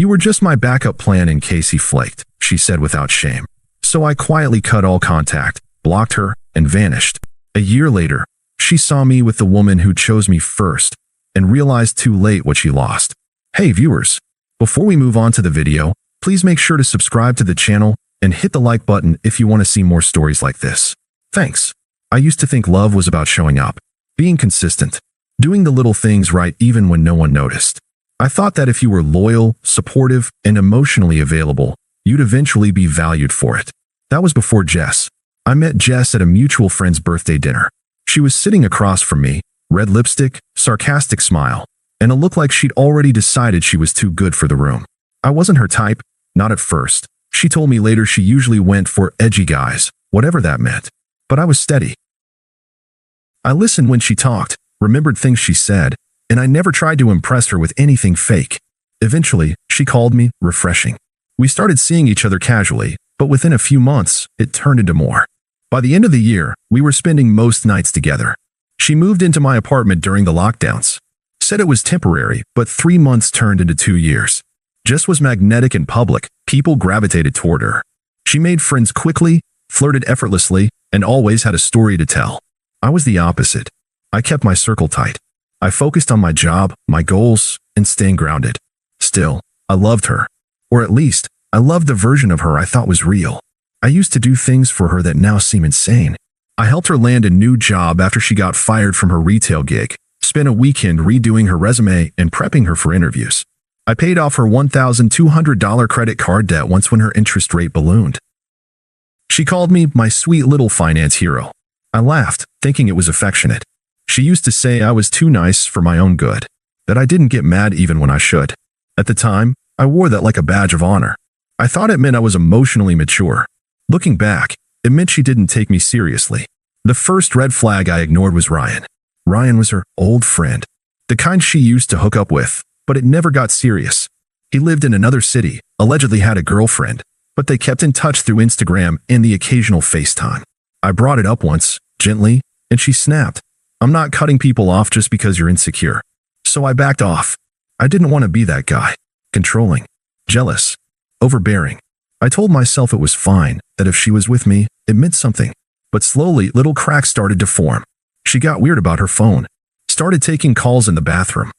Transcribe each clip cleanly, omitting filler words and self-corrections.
"You were just my backup plan in case he flaked," she said without shame. So I quietly cut all contact, blocked her, and vanished. A year later, she saw me with the woman who chose me first and realized too late what she lost. Hey viewers, before we move on to the video, please make sure to subscribe to the channel and hit the like button if you want to see more stories like this. Thanks. I used to think love was about showing up, being consistent, doing the little things right even when no one noticed. I thought that if you were loyal, supportive, and emotionally available, you'd eventually be valued for it. That was before Jess. I met Jess at a mutual friend's birthday dinner. She was sitting across from me, red lipstick, sarcastic smile, and a look like she'd already decided she was too good for the room. I wasn't her type, not at first. She told me later she usually went for edgy guys, whatever that meant. But I was steady. I listened when she talked, remembered things she said, and I never tried to impress her with anything fake. Eventually, she called me, refreshing. We started seeing each other casually, but within a few months, it turned into more. By the end of the year, we were spending most nights together. She moved into my apartment during the lockdowns. Said it was temporary, but 3 months turned into 2 years. Jess was magnetic in public, people gravitated toward her. She made friends quickly, flirted effortlessly, and always had a story to tell. I was the opposite. I kept my circle tight. I focused on my job, my goals, and staying grounded. Still, I loved her. Or at least, I loved the version of her I thought was real. I used to do things for her that now seem insane. I helped her land a new job after she got fired from her retail gig, spent a weekend redoing her resume and prepping her for interviews. I paid off her $1,200 credit card debt once when her interest rate ballooned. She called me my sweet little finance hero. I laughed, thinking it was affectionate. She used to say I was too nice for my own good, that I didn't get mad even when I should. At the time, I wore that like a badge of honor. I thought it meant I was emotionally mature. Looking back, it meant she didn't take me seriously. The first red flag I ignored was Ryan. Ryan was her old friend, the kind she used to hook up with, but it never got serious. He lived in another city, allegedly had a girlfriend, but they kept in touch through Instagram and the occasional FaceTime. I brought it up once, gently, and she snapped. "I'm not cutting people off just because you're insecure." So I backed off. I didn't want to be that guy. Controlling, jealous, overbearing. I told myself it was fine, that if she was with me, it meant something. But slowly, little cracks started to form. She got weird about her phone, started taking calls in the bathroom.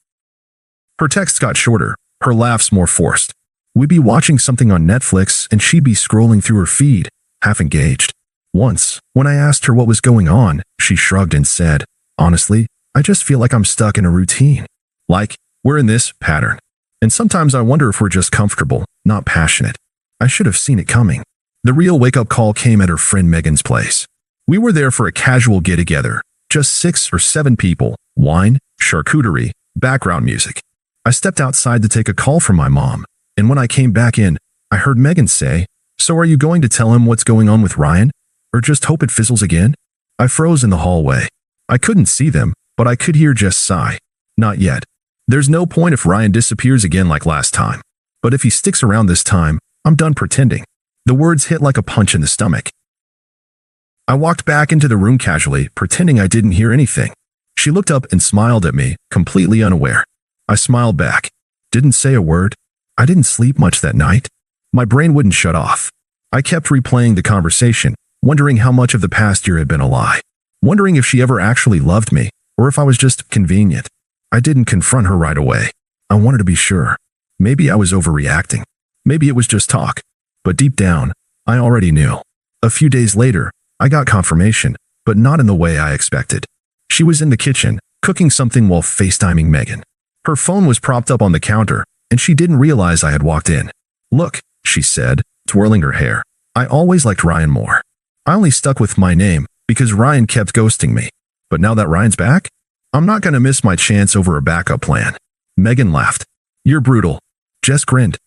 Her texts got shorter, her laughs more forced. We'd be watching something on Netflix and she'd be scrolling through her feed, half engaged. Once, when I asked her what was going on, she shrugged and said, "Honestly, I just feel like I'm stuck in a routine. Like, we're in this pattern. And sometimes I wonder if we're just comfortable, not passionate." I should have seen it coming. The real wake-up call came at her friend Megan's place. We were there for a casual get-together, just 6 or 7 people, wine, charcuterie, background music. I stepped outside to take a call from my mom, and when I came back in, I heard Megan say, "So are you going to tell him what's going on with Ryan? Or just hope it fizzles again?" I froze in the hallway. I couldn't see them, but I could hear Jess sigh. "Not yet. There's no point if Ryan disappears again like last time. But if he sticks around this time, I'm done pretending." The words hit like a punch in the stomach. I walked back into the room casually, pretending I didn't hear anything. She looked up and smiled at me, completely unaware. I smiled back. Didn't say a word. I didn't sleep much that night. My brain wouldn't shut off. I kept replaying the conversation, wondering how much of the past year had been a lie. Wondering if she ever actually loved me, or if I was just convenient. I didn't confront her right away. I wanted to be sure. Maybe I was overreacting. Maybe it was just talk. But deep down, I already knew. A few days later, I got confirmation, but not in the way I expected. She was in the kitchen, cooking something while FaceTiming Megan. Her phone was propped up on the counter, and she didn't realize I had walked in. "Look," she said, twirling her hair. "I always liked Ryan more. I only stuck with my name because Ryan kept ghosting me. But now that Ryan's back, I'm not going to miss my chance over a backup plan." Megan laughed. "You're brutal." Jess grinned.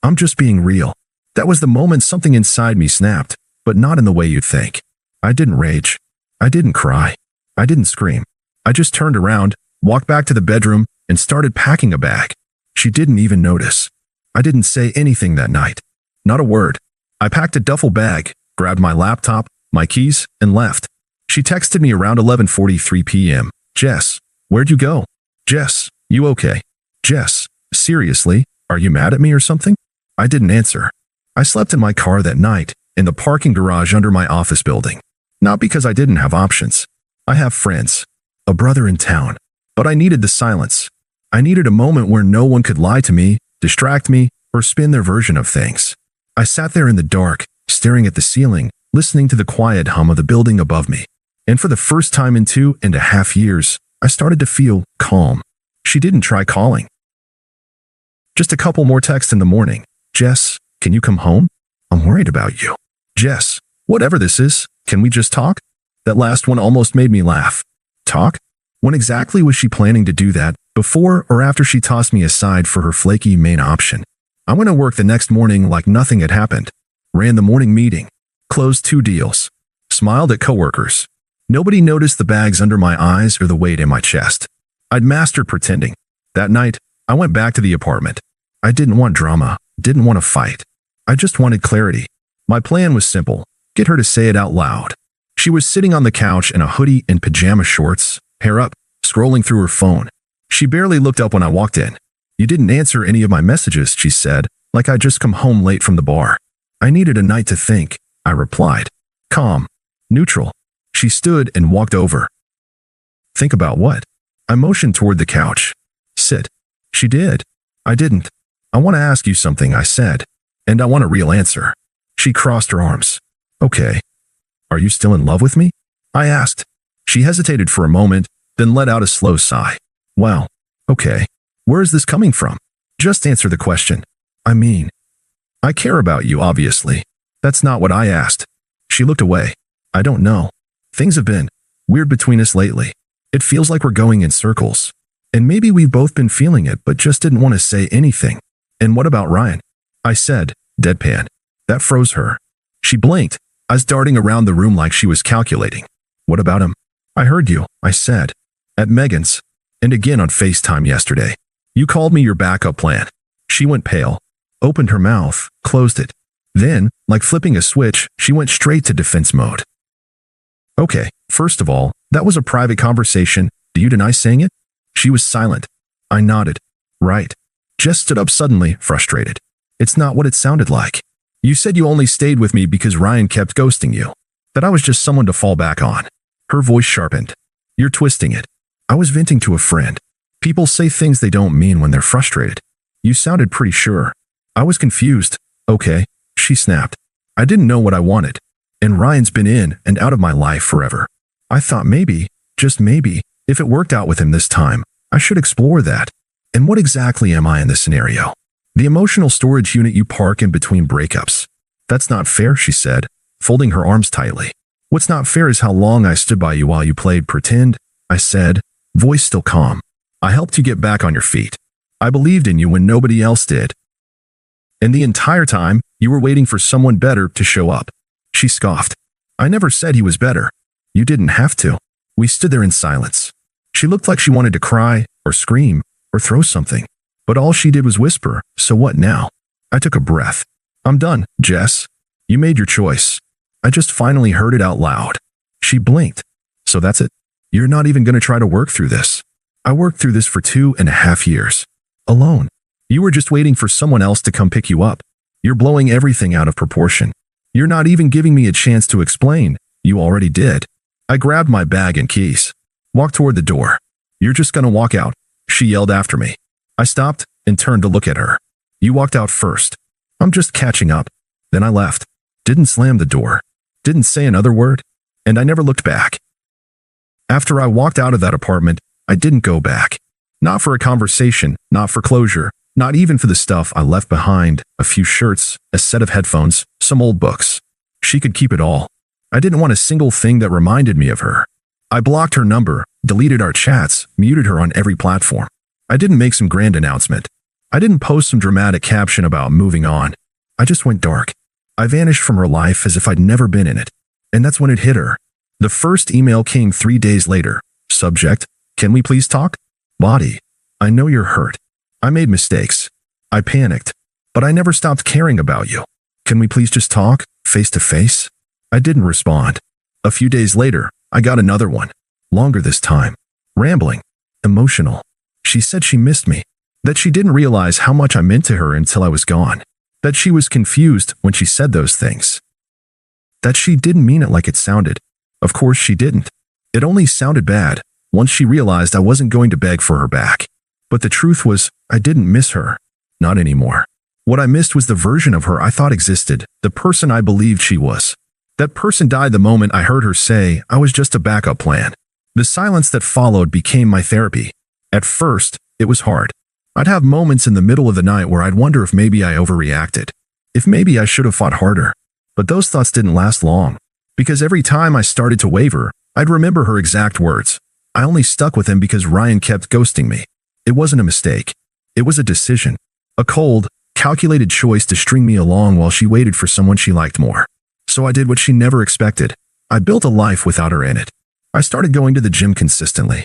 "I'm just being real." That was the moment something inside me snapped, but not in the way you'd think. I didn't rage. I didn't cry. I didn't scream. I just turned around, walked back to the bedroom, and started packing a bag. She didn't even notice. I didn't say anything that night. Not a word. I packed a duffel bag, grabbed my laptop, my keys, and left. She texted me around 11:43 p.m. "Jess, where'd you go? Jess, you okay? Jess, seriously, Are you mad at me or something? I didn't answer. I slept in my car that night, in the parking garage under my office building. Not because I didn't have options. I have friends, a brother in town. But I needed the silence. I needed a moment where no one could lie to me, distract me, or spin their version of things. I sat there in the dark, staring at the ceiling, listening to the quiet hum of the building above me. And for the first time in 2.5 years, I started to feel calm. She didn't try calling. Just a couple more texts in the morning. Jess, can you come home? I'm worried about you. Jess, whatever this is, can we just talk? That last one almost made me laugh. Talk? When exactly was she planning to do that, before or after she tossed me aside for her flaky main option? I went to work the next morning like nothing had happened. Ran the morning meeting. Closed 2 deals. Smiled at coworkers. Nobody noticed the bags under my eyes or the weight in my chest. I'd mastered pretending. That night, I went back to the apartment. I didn't want drama, didn't want to fight. I just wanted clarity. My plan was simple. Get her to say it out loud. She was sitting on the couch in a hoodie and pajama shorts, hair up, scrolling through her phone. She barely looked up when I walked in. You didn't answer any of my messages, she said, like I'd just come home late from the bar. I needed a night to think, I replied. Calm. Neutral. She stood and walked over. Think about what? I motioned toward the couch. Sit. She did. I didn't. I want to ask you something, I said. And I want a real answer. She crossed her arms. Okay. Are you still in love with me? I asked. She hesitated for a moment, then let out a slow sigh. Well, okay. Where is this coming from? Just answer the question. I mean, I care about you, obviously. That's not what I asked. She looked away. I don't know. Things have been weird between us lately. It feels like we're going in circles. And maybe we've both been feeling it, but just didn't want to say anything. And what about Ryan? I said, deadpan. That froze her. She blinked, eyes darting around the room like she was calculating. What about him? I heard you, I said. At Megan's. And again on FaceTime yesterday. You called me your backup plan. She went pale, opened her mouth, closed it. Then, like flipping a switch, she went straight to defense mode. Okay, first of all, that was a private conversation. Do you deny saying it? She was silent. I nodded. Right. Jess stood up suddenly, frustrated. It's not what it sounded like. You said you only stayed with me because Ryan kept ghosting you. That I was just someone to fall back on. Her voice sharpened. You're twisting it. I was venting to a friend. People say things they don't mean when they're frustrated. You sounded pretty sure. I was confused. Okay, she snapped. I didn't know what I wanted. And Ryan's been in and out of my life forever. I thought maybe, just maybe, if it worked out with him this time, I should explore that. And what exactly am I in this scenario? The emotional storage unit you park in between breakups. That's not fair, she said, folding her arms tightly. What's not fair is how long I stood by you while you played pretend, I said, voice still calm. I helped you get back on your feet. I believed in you when nobody else did. And the entire time, you were waiting for someone better to show up. She scoffed. I never said he was better. You didn't have to. We stood there in silence. She looked like she wanted to cry, or scream, or throw something. But all she did was whisper, so what now? I took a breath. I'm done, Jess. You made your choice. I just finally heard it out loud. She blinked. So that's it? You're not even going to try to work through this? I worked through this for 2.5 years. Alone. You were just waiting for someone else to come pick you up. You're blowing everything out of proportion. You're not even giving me a chance to explain. You already did. I grabbed my bag and keys. Walked toward the door. You're just going to walk out, she yelled after me. I stopped and turned to look at her. You walked out first. I'm just catching up. Then I left. Didn't slam the door. Didn't say another word. And I never looked back. After I walked out of that apartment, I didn't go back. Not for a conversation, not for closure, not even for the stuff I left behind, a few shirts, a set of headphones, some old books. She could keep it all. I didn't want a single thing that reminded me of her. I blocked her number, deleted our chats, muted her on every platform. I didn't make some grand announcement. I didn't post some dramatic caption about moving on. I just went dark. I vanished from her life as if I'd never been in it. And that's when it hit her. The first email came 3 days later. Subject, can we please talk? Body, I know you're hurt. I made mistakes. I panicked. But I never stopped caring about you. Can we please just talk, face to face? I didn't respond. A few days later, I got another one. Longer this time. Rambling. Emotional. She said she missed me. That she didn't realize how much I meant to her until I was gone. That she was confused when she said those things. That she didn't mean it like it sounded. Of course she didn't. It only sounded bad once she realized I wasn't going to beg for her back. But the truth was, I didn't miss her. Not anymore. What I missed was the version of her I thought existed, the person I believed she was. That person died the moment I heard her say I was just a backup plan. The silence that followed became my therapy. At first, it was hard. I'd have moments in the middle of the night where I'd wonder if maybe I overreacted. If maybe I should have fought harder. But those thoughts didn't last long. Because every time I started to waver, I'd remember her exact words. I only stuck with him because Ryan kept ghosting me. It wasn't a mistake. It was a decision. A cold, calculated choice to string me along while she waited for someone she liked more. So I did what she never expected. I built a life without her in it. I started going to the gym consistently.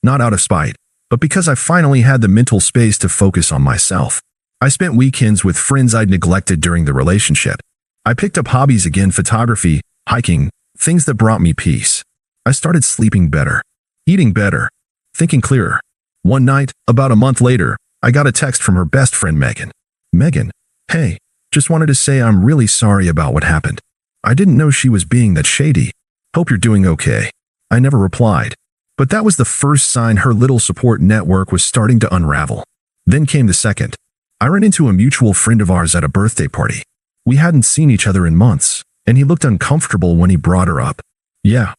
Not out of spite, but because I finally had the mental space to focus on myself. I spent weekends with friends I'd neglected during the relationship. I picked up hobbies again, photography, hiking, things that brought me peace. I started sleeping better, eating better, thinking clearer. One night, about a month later, I got a text from her best friend Megan. Megan, hey, just wanted to say I'm really sorry about what happened. I didn't know she was being that shady. Hope you're doing okay. I never replied. But that was the first sign her little support network was starting to unravel. Then came the second. I ran into a mutual friend of ours at a birthday party. We hadn't seen each other in months, and he looked uncomfortable when he brought her up. Yeah,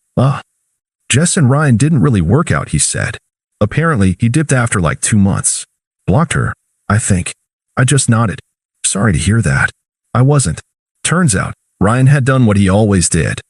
Jess and Ryan didn't really work out, he said. Apparently, he dipped after like 2 months. Blocked her, I think. I just nodded. Sorry to hear that. I wasn't. Turns out, Ryan had done what he always did.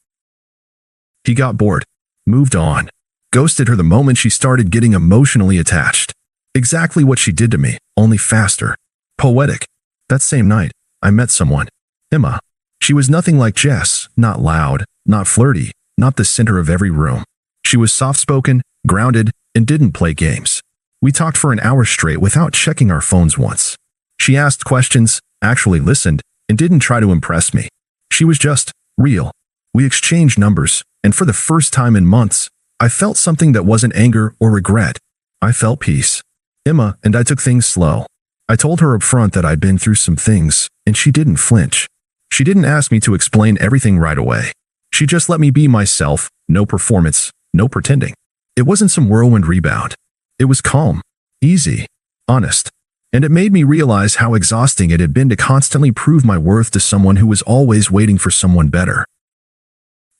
He got bored, moved on, ghosted her the moment she started getting emotionally attached. Exactly what she did to me, only faster. Poetic. That same night, I met someone. Emma. She was nothing like Jess, not loud, not flirty, not the center of every room. She was soft-spoken, grounded, and didn't play games. We talked for an hour straight without checking our phones once. She asked questions, actually listened, and didn't try to impress me. She was just real. We exchanged numbers, and for the first time in months, I felt something that wasn't anger or regret. I felt peace. Emma and I took things slow. I told her up front that I'd been through some things, and she didn't flinch. She didn't ask me to explain everything right away. She just let me be myself, no performance, no pretending. It wasn't some whirlwind rebound. It was calm, easy, honest. And it made me realize how exhausting it had been to constantly prove my worth to someone who was always waiting for someone better.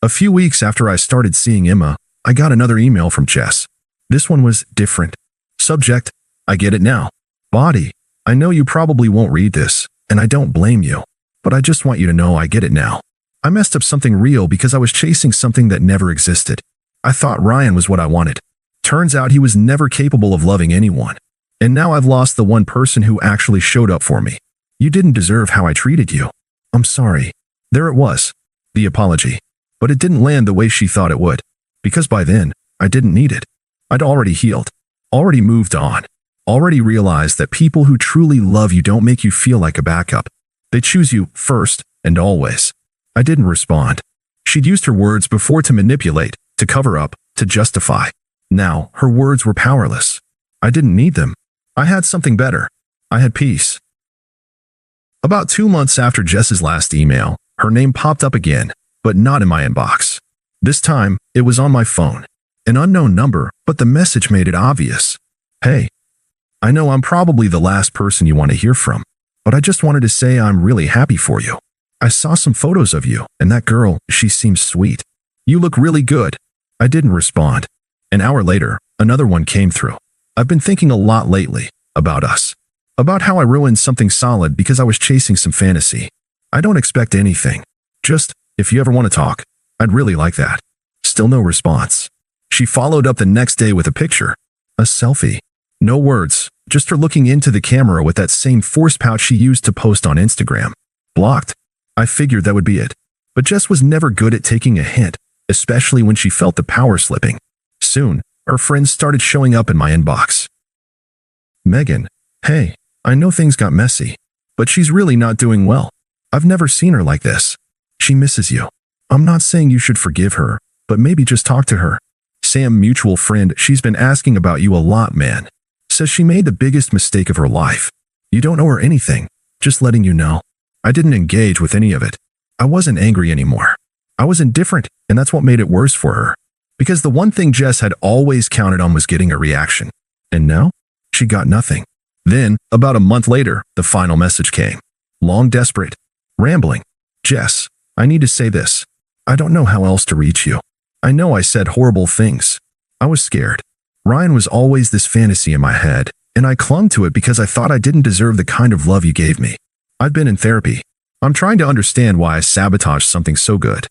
A few weeks after I started seeing Emma, I got another email from Jess. This one was different. Subject, I get it now. Body, I know you probably won't read this, and I don't blame you. But I just want you to know I get it now. I messed up something real because I was chasing something that never existed. I thought Ryan was what I wanted. Turns out he was never capable of loving anyone. And now I've lost the one person who actually showed up for me. You didn't deserve how I treated you. I'm sorry. There it was. The apology. But it didn't land the way she thought it would. Because by then, I didn't need it. I'd already healed. Already moved on. Already realized that people who truly love you don't make you feel like a backup. They choose you first and always. I didn't respond. She'd used her words before to manipulate, to cover up, to justify. Now, her words were powerless. I didn't need them. I had something better. I had peace. About 2 months after Jess's last email, her name popped up again, but not in my inbox. This time, it was on my phone. An unknown number, but the message made it obvious. Hey, I know I'm probably the last person you want to hear from, but I just wanted to say I'm really happy for you. I saw some photos of you, and that girl, she seems sweet. You look really good. I didn't respond. An hour later, another one came through. I've been thinking a lot lately about us. About how I ruined something solid because I was chasing some fantasy. I don't expect anything. Just, if you ever want to talk, I'd really like that. Still no response. She followed up the next day with a picture. A selfie. No words, just her looking into the camera with that same force pouch she used to post on Instagram. Blocked. I figured that would be it. But Jess was never good at taking a hint, especially when she felt the power slipping. Soon, her friends started showing up in my inbox. Megan, hey, I know things got messy, but she's really not doing well. I've never seen her like this. She misses you. I'm not saying you should forgive her, but maybe just talk to her. Sam, mutual friend, she's been asking about you a lot, man. Says she made the biggest mistake of her life. You don't owe her anything, just letting you know. I didn't engage with any of it. I wasn't angry anymore. I was indifferent, and that's what made it worse for her. Because the one thing Jess had always counted on was getting a reaction. And now, she got nothing. Then, about a month later, the final message came. Long, desperate, rambling. Jess, I need to say this. I don't know how else to reach you. I know I said horrible things. I was scared. Ryan was always this fantasy in my head, and I clung to it because I thought I didn't deserve the kind of love you gave me. I've been in therapy. I'm trying to understand why I sabotaged something so good.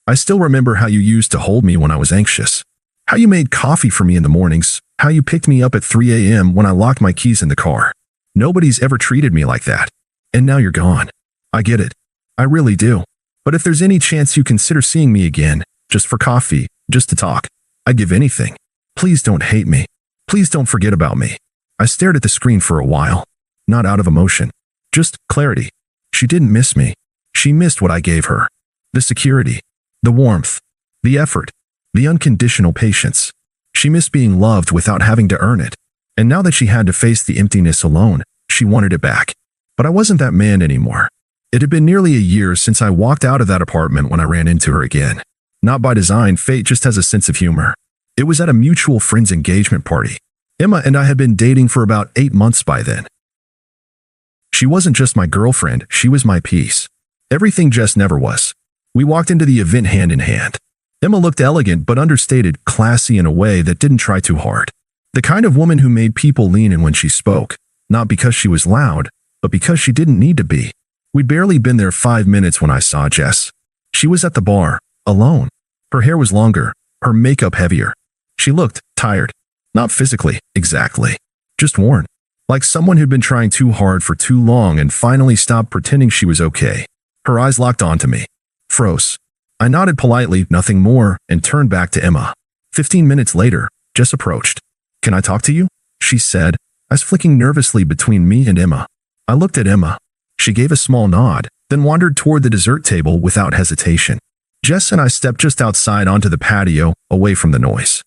I still remember how you used to hold me when I was anxious. How you made coffee for me in the mornings. How you picked me up at 3 a.m. when I locked my keys in the car. Nobody's ever treated me like that. And now you're gone. I get it. I really do. But if there's any chance you consider seeing me again, just for coffee, just to talk, I'd give anything. Please don't hate me. Please don't forget about me. I stared at the screen for a while. Not out of emotion. Just clarity. She didn't miss me. She missed what I gave her. The security. The warmth. The effort. The unconditional patience. She missed being loved without having to earn it. And now that she had to face the emptiness alone, she wanted it back. But I wasn't that man anymore. It had been nearly a year since I walked out of that apartment when I ran into her again. Not by design, fate just has a sense of humor. It was at a mutual friend's engagement party. Emma and I had been dating for about 8 months by then. She wasn't just my girlfriend, she was my peace. Everything Jess never was. We walked into the event hand in hand. Emma looked elegant but understated, classy in a way that didn't try too hard. The kind of woman who made people lean in when she spoke, not because she was loud, but because she didn't need to be. We'd barely been there 5 minutes when I saw Jess. She was at the bar, alone. Her hair was longer, her makeup heavier. She looked tired. Not physically, exactly. Just worn. Like someone who'd been trying too hard for too long and finally stopped pretending she was okay. Her eyes locked onto me. Froze. I nodded politely, nothing more, and turned back to Emma. 15 minutes later, Jess approached. Can I talk to you? She said, eyes flicking nervously between me and Emma. I looked at Emma. She gave a small nod, then wandered toward the dessert table without hesitation. Jess and I stepped just outside onto the patio, away from the noise.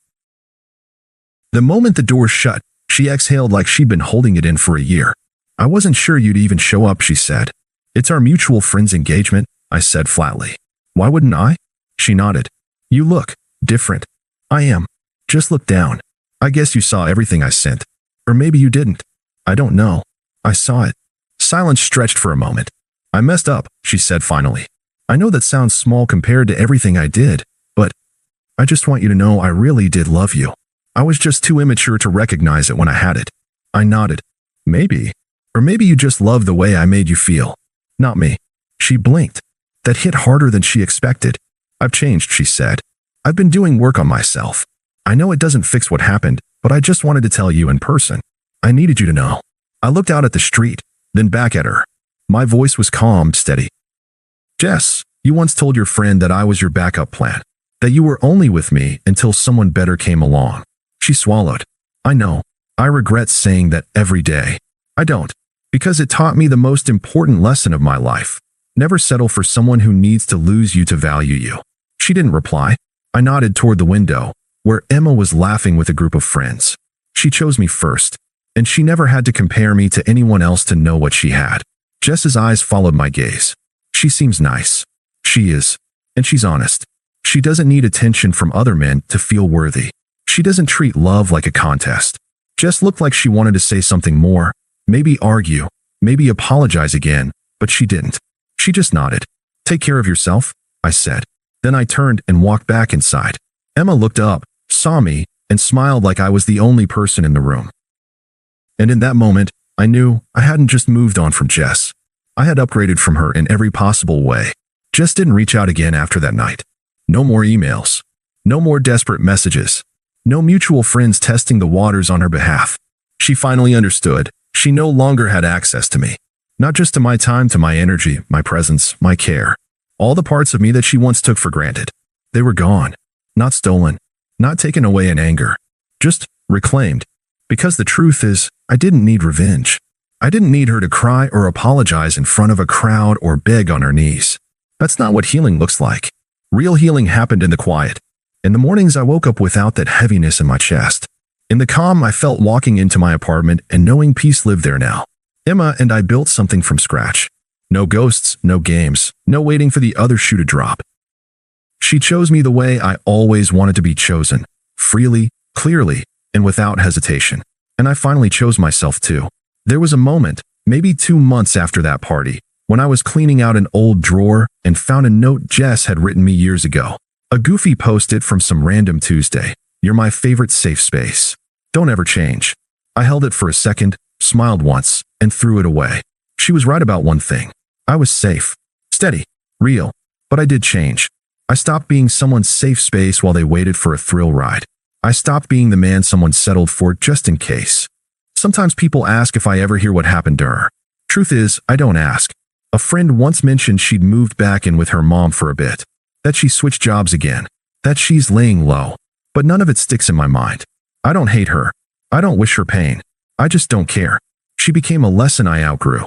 The moment the door shut, she exhaled like she'd been holding it in for a year. I wasn't sure you'd even show up, she said. It's our mutual friend's engagement, I said flatly. Why wouldn't I? She nodded. You look different. I am. Just look down. I guess you saw everything I sent. Or maybe you didn't. I don't know. I saw it. Silence stretched for a moment. I messed up, she said finally. I know that sounds small compared to everything I did, but I just want you to know I really did love you. I was just too immature to recognize it when I had it. I nodded. Maybe. Or maybe you just loved the way I made you feel. Not me. She blinked. That hit harder than she expected. I've changed, she said. I've been doing work on myself. I know it doesn't fix what happened, but I just wanted to tell you in person. I needed you to know. I looked out at the street, then back at her. My voice was calm, steady. Jess, you once told your friend that I was your backup plan. That you were only with me until someone better came along. She swallowed. I know. I regret saying that every day. I don't. Because it taught me the most important lesson of my life. Never settle for someone who needs to lose you to value you. She didn't reply. I nodded toward the window, where Emma was laughing with a group of friends. She chose me first, and she never had to compare me to anyone else to know what she had. Jess's eyes followed my gaze. She seems nice. She is. And she's honest. She doesn't need attention from other men to feel worthy. She doesn't treat love like a contest. Jess looked like she wanted to say something more, maybe argue, maybe apologize again, but she didn't. She just nodded. Take care of yourself, I said. Then I turned and walked back inside. Emma looked up, saw me, and smiled like I was the only person in the room. And in that moment, I knew I hadn't just moved on from Jess. I had upgraded from her in every possible way. Jess didn't reach out again after that night. No more emails. No more desperate messages. No mutual friends testing the waters on her behalf. She finally understood. She no longer had access to me. Not just to my time, to my energy, my presence, my care. All the parts of me that she once took for granted. They were gone. Not stolen. Not taken away in anger. Just reclaimed. Because the truth is, I didn't need revenge. I didn't need her to cry or apologize in front of a crowd or beg on her knees. That's not what healing looks like. Real healing happened in the quiet. In the mornings I woke up without that heaviness in my chest. In the calm, I felt walking into my apartment and knowing peace lived there now. Emma and I built something from scratch. No ghosts, no games, no waiting for the other shoe to drop. She chose me the way I always wanted to be chosen, freely, clearly, and without hesitation. And I finally chose myself too. There was a moment, maybe 2 months after that party, when I was cleaning out an old drawer and found a note Jess had written me years ago. A goofy post-it from some random Tuesday. "You're my favorite safe space. Don't ever change." I held it for a second, smiled once, and threw it away. She was right about one thing. I was safe, steady, real, but I did change. I stopped being someone's safe space while they waited for a thrill ride. I stopped being the man someone settled for just in case. Sometimes people ask if I ever hear what happened to her. Truth is, I don't ask. A friend once mentioned she'd moved back in with her mom for a bit, that she switched jobs again, that she's laying low, but none of it sticks in my mind. I don't hate her. I don't wish her pain. I just don't care. She became a lesson I outgrew.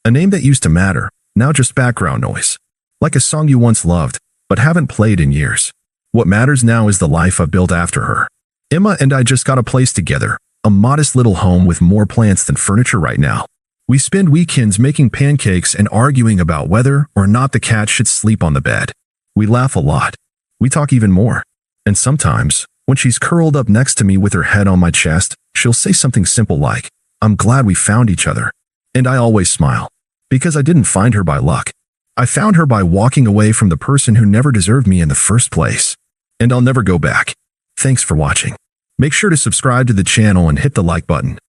A name that used to matter, now just background noise. Like a song you once loved, but haven't played in years. What matters now is the life I've built after her. Emma and I just got a place together, a modest little home with more plants than furniture right now. We spend weekends making pancakes and arguing about whether or not the cat should sleep on the bed. We laugh a lot. We talk even more. And sometimes, when she's curled up next to me with her head on my chest, she'll say something simple like, "I'm glad we found each other." And I always smile. Because I didn't find her by luck. I found her by walking away from the person who never deserved me in the first place. And I'll never go back. Thanks for watching. Make sure to subscribe to the channel and hit the like button.